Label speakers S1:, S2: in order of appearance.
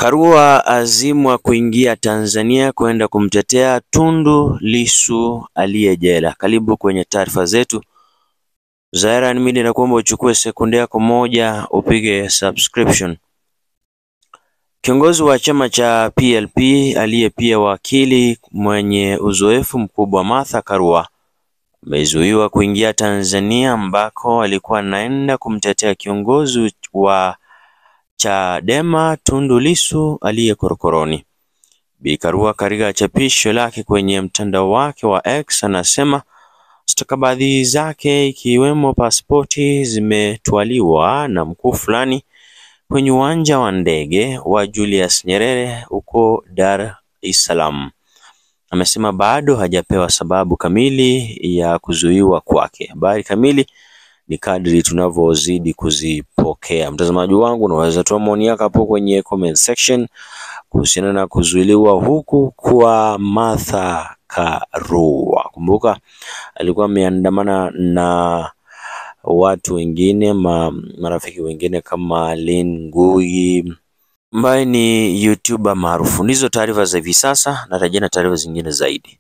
S1: Karua azimwa kuingia Tanzania kwenda kumtetea Tundu Lissu aliye jela. Karibu kwenye taarifa zetu. Zahran Media nakuomba uchukue sekunde yako moja upige subscription. Kiongozi wa chama cha PLP aliye pia wakili mwenye uzoefu mkubwa Martha Karua amezuiwa kuingia Tanzania ambako alikuwa anaenda kumtetea kiongozi wa Chadema Tundu Lissu aliye korokoroni. Bi Karua katika chapisho lake kwenye mtandao wake wa X anasema stakabadhi zake ikiwemo pasipoti zimetwaliwa na mkuu fulani kwenye uwanja wa ndege wa Julius Nyerere huko Dar es Salaam. Amesema bado hajapewa sababu kamili ya kuzuiwa kwake. Habari kamili ni kadri tunavyozidi kuzipokea. Mtazamaji wangu, unaweza toa maoni yako hapo kwenye comment section kuhusiana na kuzuiliwa huku kwa Martha Karua. Kumbuka alikuwa ameandamana na watu wengine, marafiki wengine kama Lynn Ngugi ambaye ni YouTuber maarufu. Ndizo taarifa za hivi sasa, natarajia taarifa zingine zaidi.